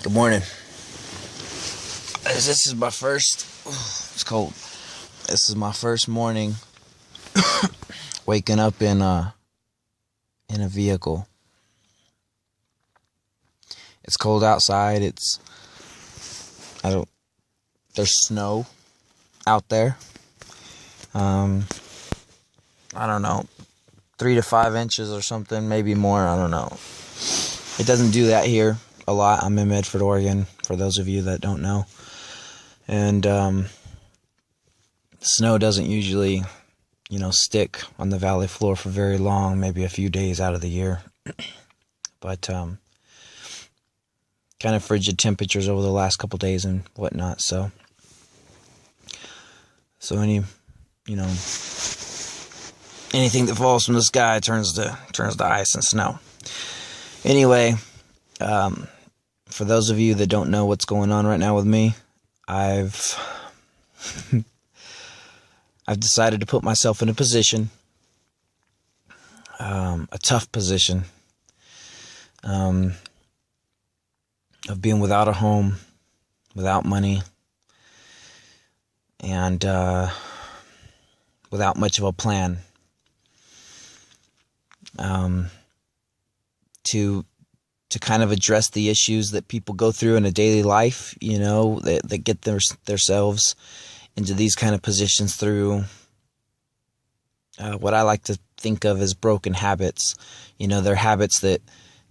Good morning. This is my first. It's cold. This is my first morning waking up in a vehicle. It's cold outside. There's snow out there. I don't know, 3 to 5 inches or something, maybe more. I don't know. It doesn't do that here a lot. I'm in Medford, Oregon, for those of you that don't know. And snow doesn't usually, stick on the valley floor for very long, maybe a few days out of the year. But kind of frigid temperatures over the last couple days and whatnot. So anything that falls from the sky turns to ice and snow. Anyway, for those of you that don't know what's going on right now with me, I've decided to put myself in a position, a tough position, of being without a home, without money, and without much of a plan. To kind of address the issues that people go through in a daily life, that get themselves into these kind of positions through what I like to think of as broken habits. They're habits that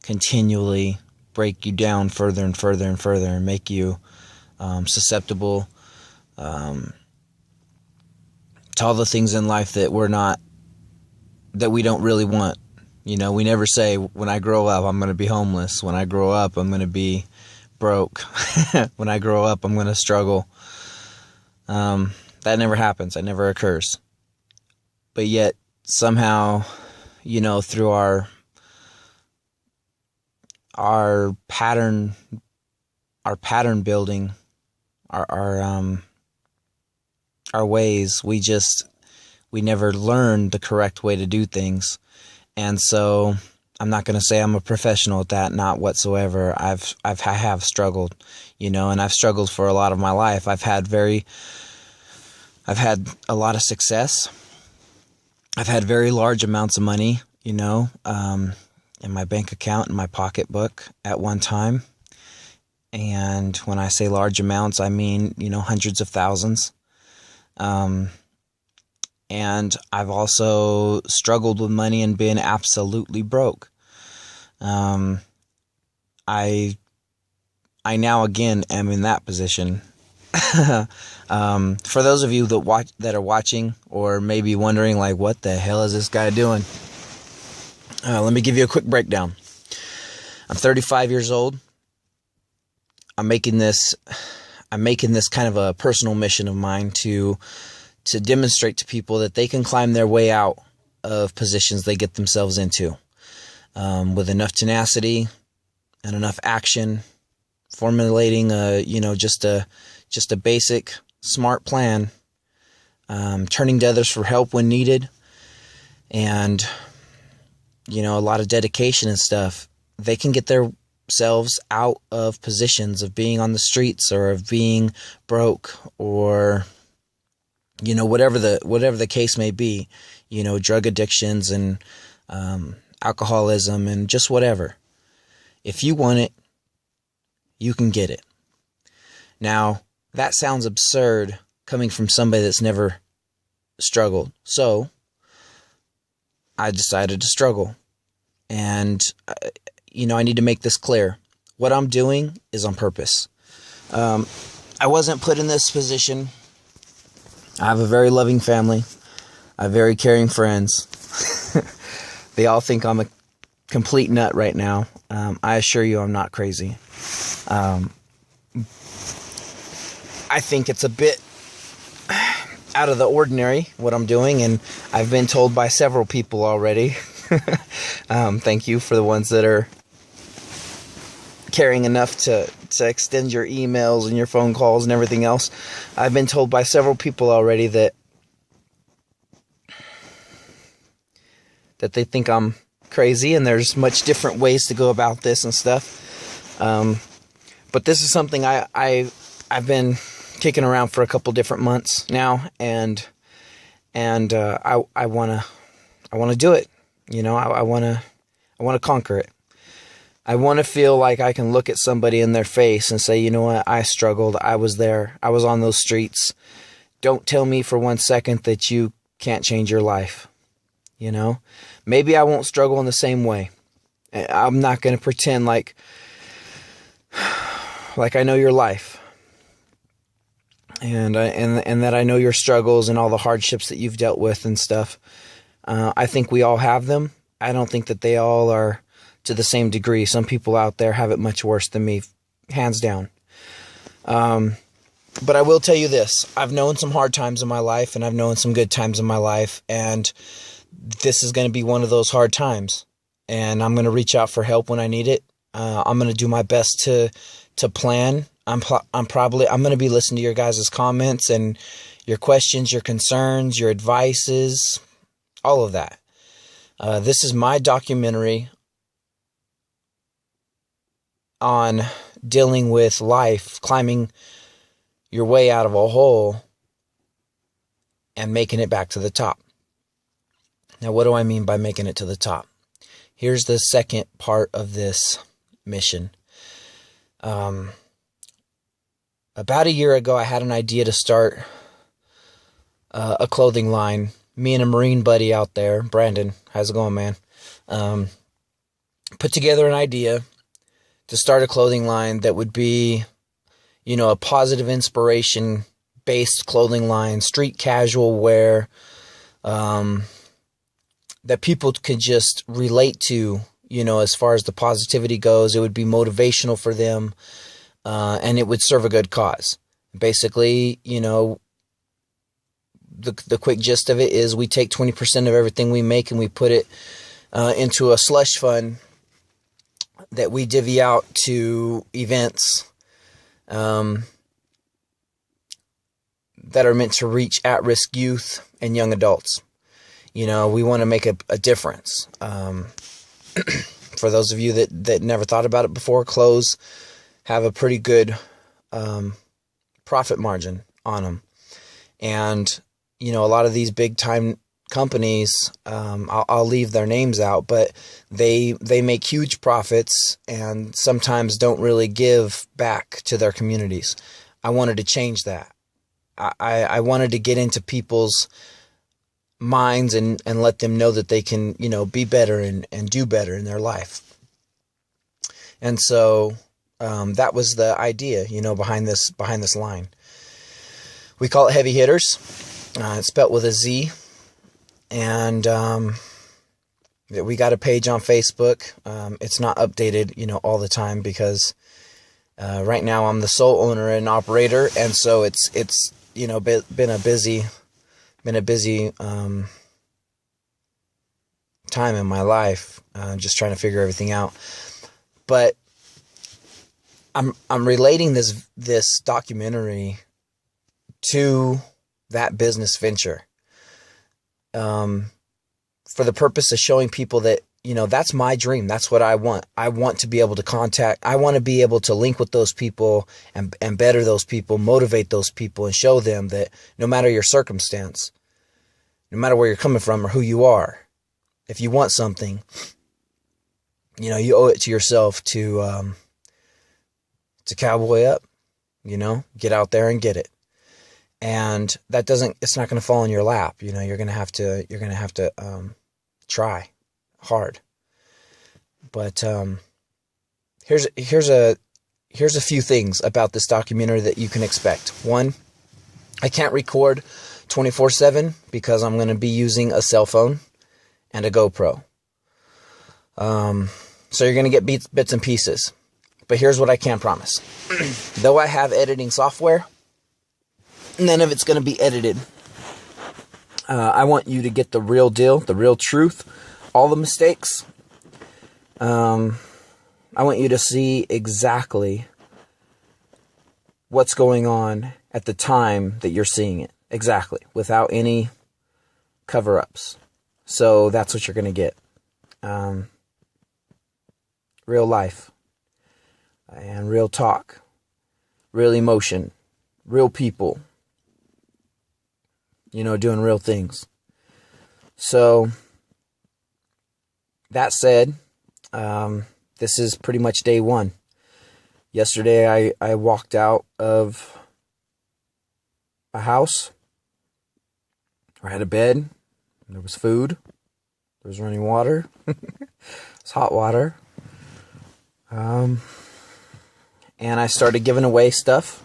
continually break you down further and further and further and make you susceptible to all the things in life that we don't really want. We never say, when I grow up, I'm going to be homeless. When I grow up, I'm going to be broke. When I grow up, I'm going to struggle. That never happens. That never occurs. But yet, somehow, through our pattern building, our ways, we never learn the correct way to do things. And so I'm not going to say I'm a professional at that, not whatsoever. I have struggled, and I've struggled for a lot of my life. I've had a lot of success. I've had very large amounts of money, in my bank account, in my pocketbook at one time. And when I say large amounts, I mean, hundreds of thousands. And I've also struggled with money and been absolutely broke. I now again am in that position. For those of you that are watching or maybe wondering, like, what the hell is this guy doing? Let me give you a quick breakdown. I'm 35 years old. I'm making this kind of a personal mission of mine to demonstrate to people that they can climb their way out of positions they get themselves into, with enough tenacity and enough action, formulating just a basic smart plan, turning to others for help when needed, and a lot of dedication and stuff. They can get themselves out of positions of being on the streets or of being broke or whatever the case may be, drug addictions and alcoholism and just whatever. If you want it, you can get it. Now, that sounds absurd coming from somebody that's never struggled. So, I decided to struggle. And, I need to make this clear. What I'm doing is on purpose. I wasn't put in this position. I have a very loving family. I have very caring friends. They all think I'm a complete nut right now. I assure you I'm not crazy. I think it's a bit out of the ordinary what I'm doing, and I've been told by several people already. Thank you for the ones that are caring enough to extend your emails and your phone calls and everything else. I've been told by several people already that they think I'm crazy, and there's much different ways to go about this and stuff. But this is something I've been kicking around for a couple different months now, and I wanna do it. You know, I wanna conquer it. I want to feel like I can look at somebody in their face and say, you know what, I struggled. I was there. I was on those streets. Don't tell me for 1 second that you can't change your life. You know, maybe I won't struggle in the same way. I'm not going to pretend like I know your life, and that I know your struggles and all the hardships that you've dealt with and stuff. I think we all have them. I don't think that they all are to the same degree. Some people out there have it much worse than me, hands down. But I will tell you this. I've known some hard times in my life, and I've known some good times in my life, and this is going to be one of those hard times. And I'm going to reach out for help when I need it. I'm going to do my best to plan. I'm going to be listening to your guys' comments and your questions, your concerns, your advices, all of that. This is my documentary on dealing with life, climbing your way out of a hole and making it back to the top. Now, what do I mean by making it to the top? Here's the second part of this mission. About a year ago, I had an idea to start a clothing line. Me and a Marine buddy out there, Brandon, how's it going, man? Put together an idea to start a clothing line that would be, you know, a positive inspiration-based clothing line, street casual wear, that people could just relate to, you know, as far as the positivity goes. It would be motivational for them, and it would serve a good cause. Basically, you know, the quick gist of it is we take 20% of everything we make and we put it into a slush fund that we divvy out to events that are meant to reach at-risk youth and young adults. You know, we want to make a difference. For those of you that never thought about it before, clothes have a pretty good profit margin on them. And, you know, a lot of these big-time companies, I'll leave their names out, but they make huge profits and sometimes don't really give back to their communities. I wanted to change that. I wanted to get into people's minds and let them know that they can, you know, be better and do better in their life. And so that was the idea, you know, behind this line. We call it Heavy Hitter'z. It's spelled with a Z. And we got a page on Facebook. It's not updated, you know, all the time because right now I'm the sole owner and operator, and so it's you know, been a busy time in my life, just trying to figure everything out. But I'm relating this documentary to that business venture, for the purpose of showing people that, you know, that's my dream. That's what I want. I want to be able to I want to be able to link with those people and better those people, motivate those people, and show them that no matter your circumstance, no matter where you're coming from or who you are, if you want something, you know, you owe it to yourself to cowboy up, you know, get out there and get it. And it's not going to fall in your lap. You know, you're going to have to try hard. But here's a few things about this documentary that you can expect. One, I can't record 24/7 because I'm going to be using a cell phone and a GoPro. So you're going to get bits and pieces. But here's what I can promise. Though I have editing software, none of it's going to be edited. I want you to get the real deal, the real truth, all the mistakes. I want you to see exactly what's going on at the time that you're seeing it. Exactly. Without any cover-ups. So that's what you're going to get. Real life. And real talk. real emotion, real people, doing real things. So, that said, this is pretty much day one. Yesterday, I walked out of a house. I had a bed. There was food. There was running water. It's hot water. And I started giving away stuff.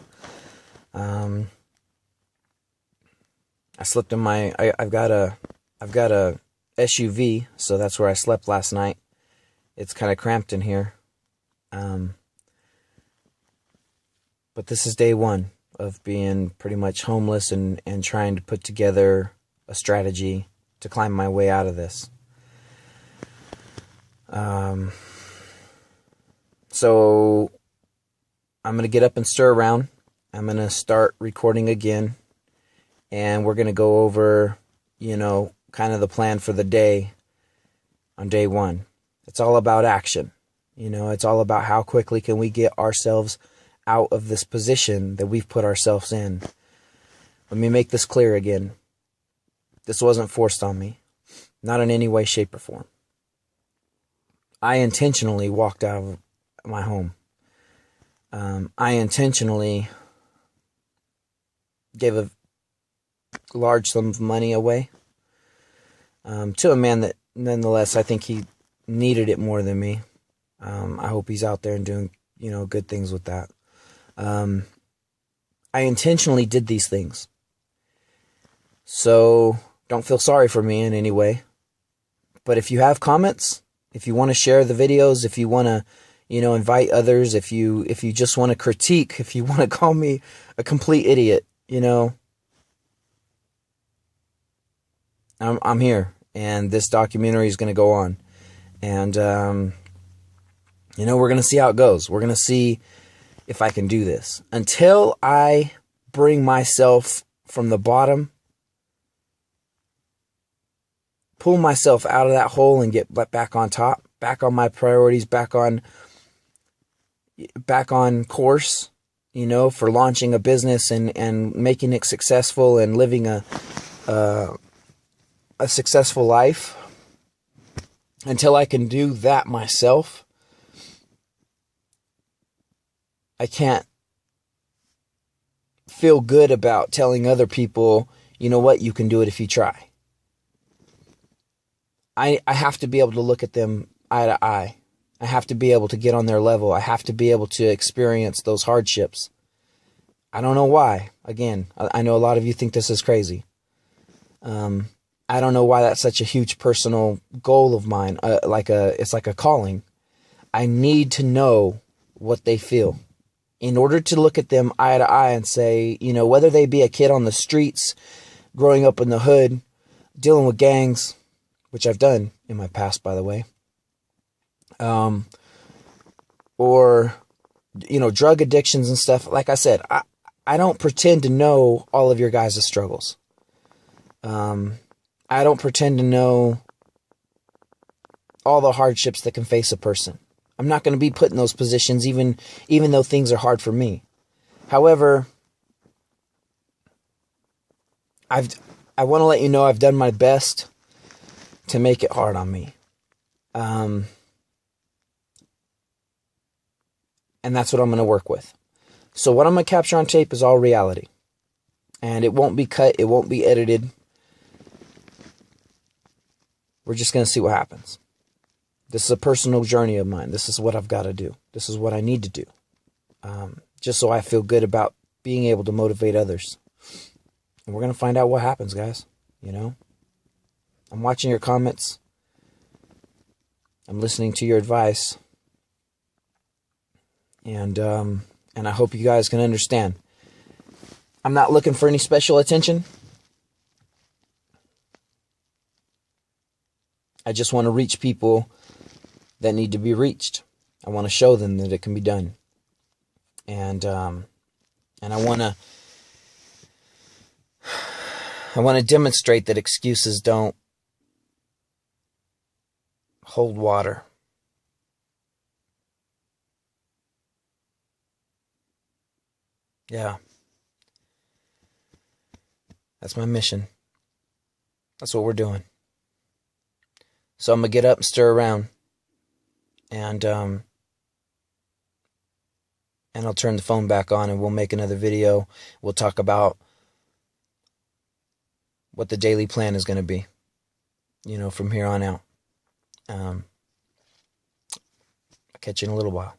I slept in my. I've got a SUV, so that's where I slept last night. It's kind of cramped in here. But this is day one of being pretty much homeless and trying to put together a strategy to climb my way out of this. So I'm going to get up and stir around. I'm going to start recording again. And we're going to go over, kind of the plan for the day on day one. It's all about action. It's all about how quickly can we get ourselves out of this position that we've put ourselves in. Let me make this clear again. This wasn't forced on me. Not in any way, shape, or form. I intentionally walked out of my home. I intentionally gave a large sum of money away to a man that, nonetheless, I think he needed it more than me. I hope he's out there and doing, good things with that. I intentionally did these things. So don't feel sorry for me in any way. But if you have comments, if you want to share the videos, if you want to, invite others, if you just want to critique, if you want to call me a complete idiot, I'm here, and this documentary is going to go on. And, we're going to see how it goes. We're going to see if I can do this. Until I bring myself from the bottom, pull myself out of that hole and get back on top, back on my priorities, back on course, for launching a business and making it successful and living a successful life. Until I can do that myself, I can't feel good about telling other people, you can do it if you try. I have to be able to look at them eye to eye. I have to be able to get on their level. I have to be able to experience those hardships. I don't know why. Again, I know a lot of you think this is crazy. I don't know why that's such a huge personal goal of mine. It's like a calling. I need to know what they feel in order to look at them eye to eye and say, whether they be a kid on the streets, growing up in the hood, dealing with gangs, which I've done in my past, by the way, or, drug addictions and stuff. Like I said, I don't pretend to know all of your guys' struggles. I don't pretend to know all the hardships that can face a person. I'm not going to be put in those positions, even though things are hard for me. However, I want to let you know I've done my best to make it hard on me. And that's what I'm going to work with. So what I'm going to capture on tape is all reality. And it won't be cut. It won't be edited. We're just going to see what happens. This is a personal journey of mine. This is what I've got to do. This is what I need to do. Just so I feel good about being able to motivate others. And we're going to find out what happens, guys. I'm watching your comments. I'm listening to your advice. And I hope you guys can understand. I'm not looking for any special attention. I just want to reach people that need to be reached. I want to show them that it can be done. And I want to demonstrate that excuses don't hold water. Yeah. That's my mission. That's what we're doing. So I'm going to get up and stir around. And I'll turn the phone back on and we'll make another video. We'll talk about what the daily plan is going to be, from here on out. I'll catch you in a little while.